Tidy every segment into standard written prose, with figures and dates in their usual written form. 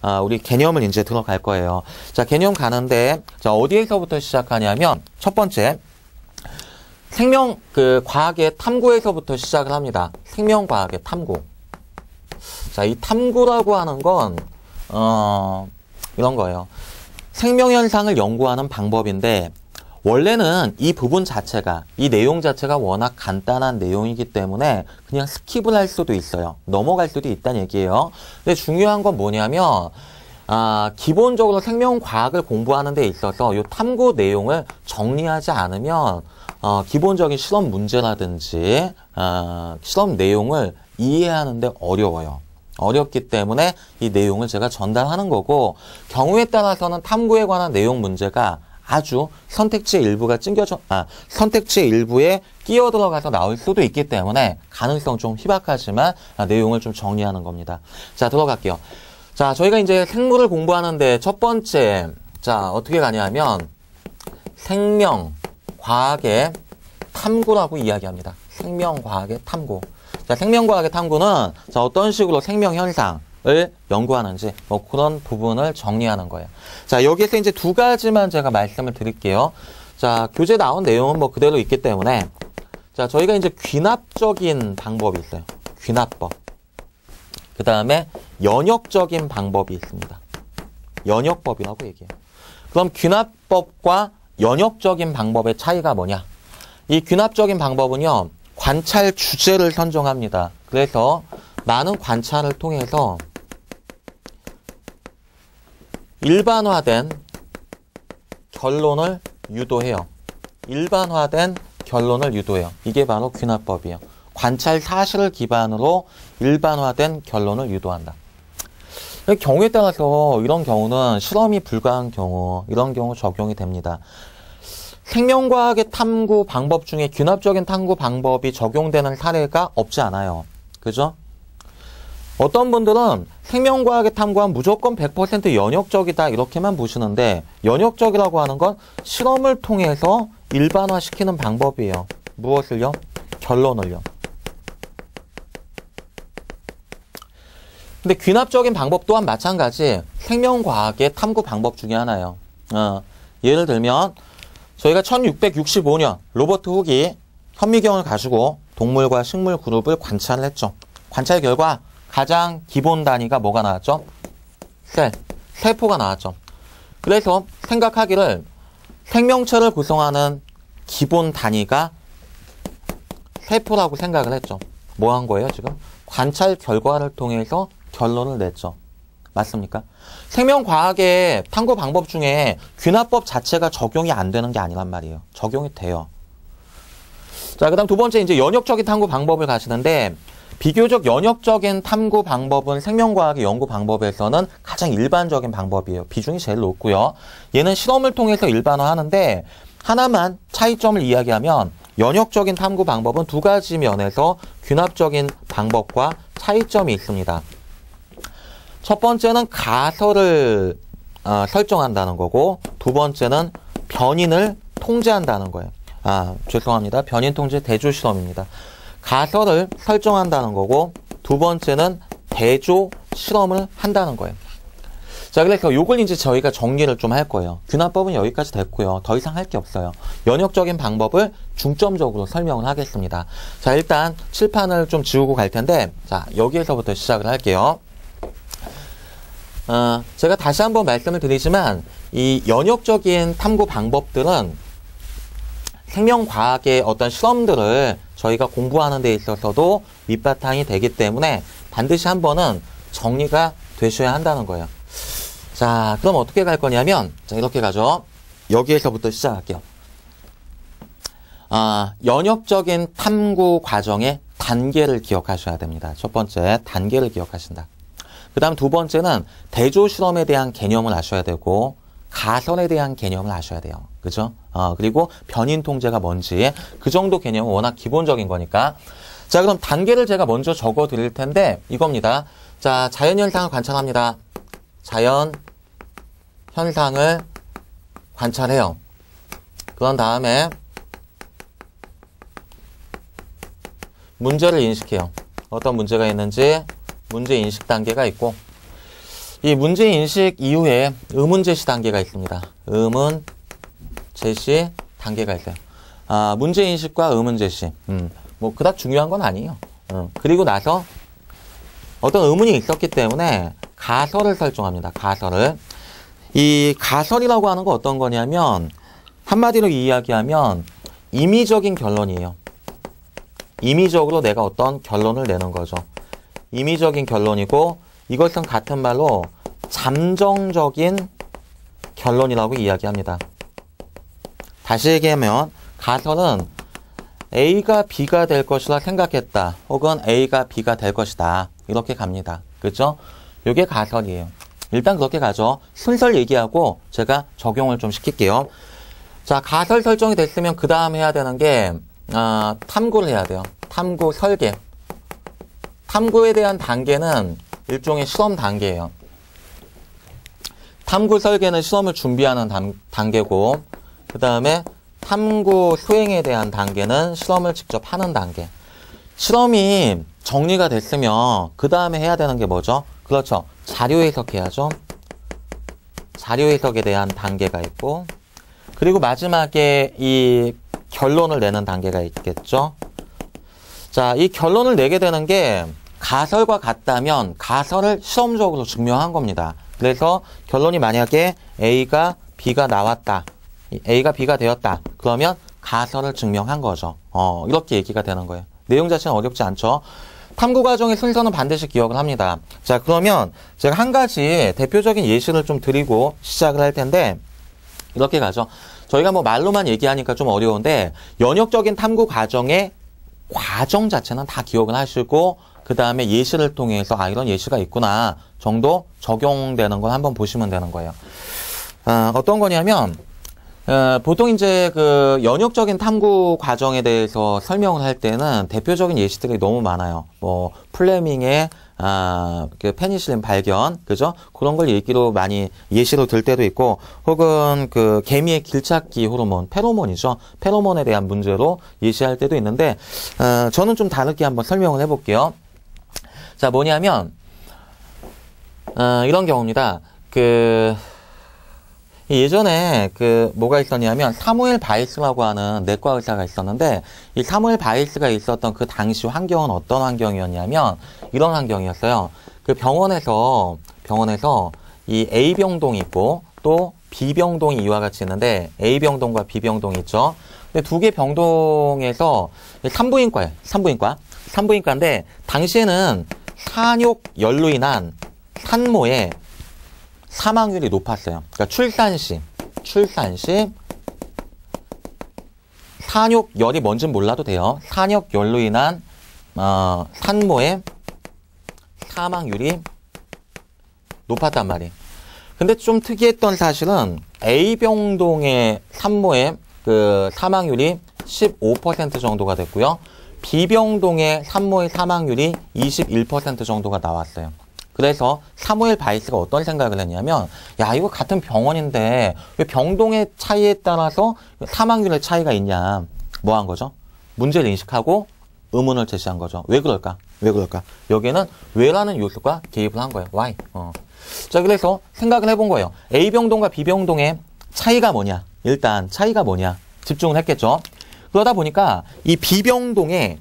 우리 개념을 이제 들어갈 거예요. 자, 개념 가는데, 자, 어디에서부터 시작하냐면, 첫 번째, 과학의 탐구에서부터 시작을 합니다. 생명과학의 탐구. 자, 이 탐구라고 하는 건, 이런 거예요. 생명현상을 연구하는 방법인데, 원래는 이 부분 자체가, 이 내용 자체가 워낙 간단한 내용이기 때문에 그냥 스킵을 할 수도 있어요. 넘어갈 수도 있다는 얘기예요. 근데 중요한 건 뭐냐면, 기본적으로 생명과학을 공부하는 데 있어서 이 탐구 내용을 정리하지 않으면, 기본적인 실험 문제라든지, 실험 내용을 이해하는데 어려워요. 어렵기 때문에 이 내용을 제가 전달하는 거고, 경우에 따라서는 탐구에 관한 내용 문제가 아주 선택지의 일부에 끼어 들어가서 나올 수도 있기 때문에 가능성 좀 희박하지만 내용을 좀 정리하는 겁니다. 자, 들어갈게요. 자, 저희가 이제 생물을 공부하는데 첫 번째, 자, 어떻게 가냐면 생명과학의 탐구라고 이야기합니다. 생명과학의 탐구. 자, 생명과학의 탐구는 자, 어떤 식으로 생명현상을 연구하는지 뭐 그런 부분을 정리하는 거예요. 자, 여기에서 이제 두 가지만 제가 말씀을 드릴게요. 자, 교재 나온 내용은 뭐 그대로 있기 때문에 자, 저희가 이제 귀납적인 방법이 있어요. 귀납법. 그 다음에 연역적인 방법이 있습니다. 연역법이라고 얘기해요. 그럼 귀납법과 연역적인 방법의 차이가 뭐냐? 이 귀납적인 방법은요, 관찰 주제를 선정합니다. 그래서 나는 관찰을 통해서 일반화된 결론을 유도해요. 일반화된 결론을 유도해요. 이게 바로 귀납법이에요. 관찰 사실을 기반으로 일반화된 결론을 유도한다. 경우에 따라서 이런 경우는 실험이 불가한 경우, 이런 경우 적용이 됩니다. 생명과학의 탐구 방법 중에 귀납적인 탐구 방법이 적용되는 사례가 없지 않아요. 그죠? 어떤 분들은 생명과학의 탐구는 무조건 100% 연역적이다 이렇게만 보시는데 연역적이라고 하는 건 실험을 통해서 일반화시키는 방법이에요. 무엇을요? 결론을요. 근데 귀납적인 방법 또한 마찬가지 생명과학의 탐구 방법 중에 하나예요. 예를 들면 저희가 1665년 로버트 훅이 현미경을 가지고 동물과 식물 그룹을 관찰을 했죠. 관찰 결과 가장 기본 단위가 뭐가 나왔죠? 세포가 나왔죠. 그래서 생각하기를 생명체를 구성하는 기본 단위가 세포라고 생각을 했죠. 뭐 한 거예요, 지금? 관찰 결과를 통해서 결론을 냈죠. 맞습니까? 생명과학의 탐구 방법 중에 귀납법 자체가 적용이 안 되는 게 아니란 말이에요. 적용이 돼요. 자, 그 다음 두 번째 이제 연역적인 탐구 방법을 가시는데 비교적 연역적인 탐구 방법은 생명과학의 연구 방법에서는 가장 일반적인 방법이에요. 비중이 제일 높고요. 얘는 실험을 통해서 일반화하는데 하나만 차이점을 이야기하면 연역적인 탐구 방법은 두 가지 면에서 귀납적인 방법과 차이점이 있습니다. 첫 번째는 가설을 설정한다는 거고 두 번째는 변인을 통제한다는 거예요. 죄송합니다. 변인 통제 대조 실험입니다. 가설을 설정한다는 거고 두 번째는 대조 실험을 한다는 거예요. 자, 그래서 요걸 이제 저희가 정리를 좀 할 거예요. 귀납법은 여기까지 됐고요. 더 이상 할 게 없어요. 연역적인 방법을 중점적으로 설명을 하겠습니다. 자, 일단 칠판을 좀 지우고 갈 텐데 자, 여기에서부터 시작을 할게요. 제가 다시 한번 말씀을 드리지만 이 연역적인 탐구 방법들은 생명과학의 어떤 실험들을 저희가 공부하는 데 있어서도 밑바탕이 되기 때문에 반드시 한 번은 정리가 되셔야 한다는 거예요. 자, 그럼 어떻게 갈 거냐면 자, 이렇게 가죠. 여기에서부터 시작할게요. 연역적인 탐구 과정의 단계를 기억하셔야 됩니다. 첫 번째, 단계를 기억하신다. 그 다음 두 번째는 대조 실험에 대한 개념을 아셔야 되고 가설에 대한 개념을 아셔야 돼요. 그죠? 그리고 변인 통제가 뭔지 그 정도 개념은 워낙 기본적인 거니까. 자, 그럼 단계를 제가 먼저 적어 드릴 텐데 이겁니다. 자, 자연현상을 관찰합니다. 자연현상을 관찰해요. 그런 다음에 문제를 인식해요. 어떤 문제가 있는지 문제 인식 단계가 있고 이 문제 인식 이후에 의문 제시 단계가 있습니다. 의문 제시 단계가 있어요. 문제 인식과 의문 제시. 뭐 그닥 중요한 건 아니에요. 그리고 나서 어떤 의문이 있었기 때문에 가설을 설정합니다. 가설을. 이 가설이라고 하는 거 어떤 거냐면 한마디로 이야기하면 임의적인 결론이에요. 임의적으로 내가 어떤 결론을 내는 거죠. 임의적인 결론이고 이것은 같은 말로 잠정적인 결론이라고 이야기합니다. 다시 얘기하면 가설은 A가 B가 될 것이라 생각했다. 혹은 A가 B가 될 것이다. 이렇게 갑니다. 그죠? 이게 가설이에요. 일단 그렇게 가죠. 순서를 얘기하고 제가 적용을 좀 시킬게요. 자, 가설 설정이 됐으면 그 다음 해야 되는 게 탐구를 해야 돼요. 탐구 설계. 탐구에 대한 단계는 일종의 실험 단계예요. 탐구 설계는 실험을 준비하는 단계고 그 다음에 탐구 수행에 대한 단계는 실험을 직접 하는 단계. 실험이 정리가 됐으면 그 다음에 해야 되는 게 뭐죠? 그렇죠. 자료 해석해야죠. 자료 해석에 대한 단계가 있고 그리고 마지막에 이 결론을 내는 단계가 있겠죠. 자, 이 결론을 내게 되는 게 가설과 같다면 가설을 실험적으로 증명한 겁니다. 그래서 결론이 만약에 A가 B가 나왔다. A가 B가 되었다. 그러면 가설을 증명한 거죠. 이렇게 얘기가 되는 거예요. 내용 자체는 어렵지 않죠. 탐구 과정의 순서는 반드시 기억을 합니다. 자, 그러면 제가 한 가지 대표적인 예시를 좀 드리고 시작을 할 텐데 이렇게 가죠. 저희가 뭐 말로만 얘기하니까 좀 어려운데 연역적인 탐구 과정의 과정 자체는 다 기억을 하시고 그 다음에 예시를 통해서 이런 예시가 있구나 정도 적용되는 걸 한번 보시면 되는 거예요. 어떤 거냐면 보통 이제 그 연역적인 탐구 과정에 대해서 설명을 할 때는 대표적인 예시들이 너무 많아요. 뭐 플레밍의 그 페니실린 발견, 그죠? 그런 걸 얘기로 많이 예시로 들 때도 있고, 혹은 그 개미의 길찾기 호르몬, 페로몬이죠. 페로몬에 대한 문제로 예시할 때도 있는데, 저는 좀 다르게 한번 설명을 해볼게요. 자, 뭐냐면 이런 경우입니다. 예전에 뭐가 있었냐면 사무엘 바이스라고 하는 내과 의사가 있었는데 이 사무엘 바이스가 있었던 그 당시 환경은 어떤 환경이었냐면 이런 환경이었어요. 그 병원에서 이 A병동이 있고 또 B병동이 이와 같이 있는데 A병동과 B병동이 있죠. 근데 두 개 병동에서 산부인과예요. 산부인과인데 당시에는 산욕열로 인한 산모의 사망률이 높았어요. 그러니까 출산 시 산욕열이 뭔지는 몰라도 돼요. 산욕열로 인한 산모의 사망률이 높았단 말이에요. 근데 좀 특이했던 사실은 A병동의 산모의 그 사망률이 15% 정도가 됐고요. B병동의 산모의 사망률이 21% 정도가 나왔어요. 그래서 사무엘 바이스가 어떤 생각을 했냐면 야, 이거 같은 병원인데 왜 병동의 차이에 따라서 사망률의 차이가 있냐. 뭐 한 거죠? 문제를 인식하고 의문을 제시한 거죠. 왜 그럴까? 여기에는 왜라는 요소가 개입을 한 거예요. Why? 자, 그래서 생각을 해본 거예요. A병동과 B병동의 차이가 뭐냐? 일단 차이가 뭐냐? 집중을 했겠죠. 그러다 보니까 이 B병동의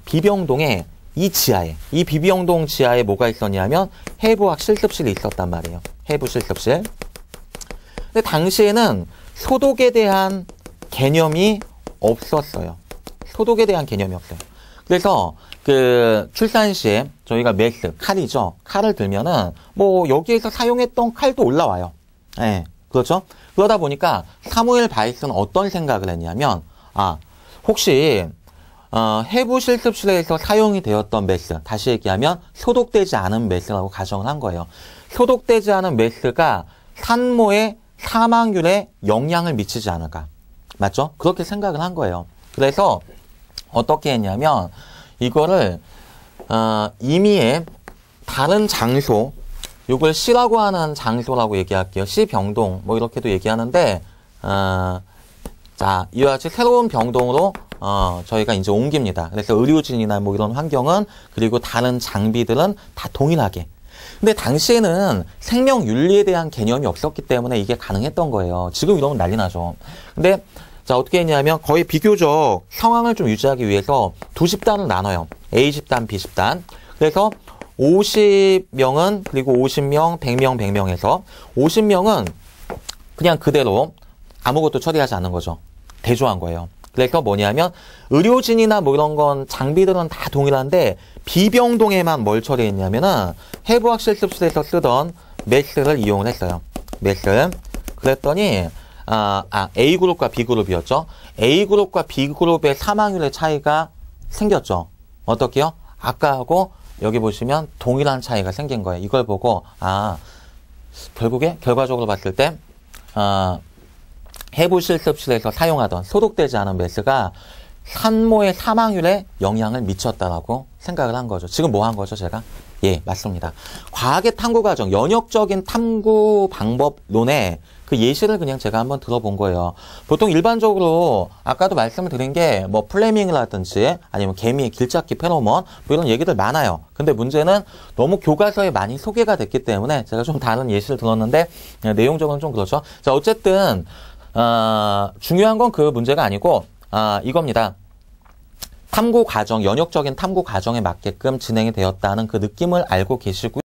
이 B병동 지하에 뭐가 있었냐면 해부학 실습실이 있었단 말이에요. 해부 실습실. 근데 당시에는 소독에 대한 개념이 없었어요. 그래서 그 출산 시에 저희가 칼이죠. 칼을 들면은 뭐 여기에서 사용했던 칼도 올라와요. 네, 그렇죠? 그러다 보니까 사무엘 바이스는 어떤 생각을 했냐면 혹시 해부 실습실에서 사용이 되었던 메스, 다시 얘기하면 소독되지 않은 메스라고 가정을 한 거예요. 소독되지 않은 메스가 산모의 사망률에 영향을 미치지 않을까. 맞죠? 그렇게 생각을 한 거예요. 그래서 어떻게 했냐면 이거를 임의의 다른 장소, 이걸 C라고 하는 장소라고 얘기할게요. C병동 뭐 이렇게도 얘기하는데 자, 이와 같이 새로운 병동으로 저희가 이제 옮깁니다. 그래서 의료진이나 뭐 이런 환경은 그리고 다른 장비들은 다 동일하게. 근데 당시에는 생명윤리에 대한 개념이 없었기 때문에 이게 가능했던 거예요. 지금 이러면 난리 나죠. 근데 자, 어떻게 했냐면 거의 비교적 상황을 좀 유지하기 위해서 두 집단을 나눠요. A 집단, B 집단. 그래서 50명은 그리고 50명, 100명, 100명에서 50명은 그냥 그대로 아무것도 처리하지 않는 거죠. 대조한 거예요. 그래서 뭐냐면 의료진이나 뭐 이런 건 장비들은 다 동일한데 비병동에만 뭘 처리했냐면은 해부학 실습실에서 쓰던 메스를 이용을 했어요. 메스. 그랬더니 A그룹과 B그룹이었죠. A그룹과 B그룹의 사망률의 차이가 생겼죠. 어떻게요? 아까하고 여기 보시면 동일한 차이가 생긴 거예요. 이걸 보고 결국에 결과적으로 봤을 때 해부 실습실에서 사용하던 소독되지 않은 메스가 산모의 사망률에 영향을 미쳤다라고 생각을 한 거죠. 지금 뭐 한 거죠, 제가? 예, 맞습니다. 과학의 탐구 과정, 연역적인 탐구 방법론에 그 예시를 그냥 제가 한번 들어본 거예요. 보통 일반적으로 아까도 말씀을 드린 게 뭐 플레밍이라든지 아니면 개미의 길잡기 페로몬 뭐 이런 얘기들 많아요. 근데 문제는 너무 교과서에 많이 소개가 됐기 때문에 제가 좀 다른 예시를 들었는데 내용적으로는 좀 그렇죠. 자, 어쨌든 중요한 건 그 문제가 아니고 이겁니다. 탐구 과정, 연역적인 탐구 과정에 맞게끔 진행이 되었다는 그 느낌을 알고 계시고요.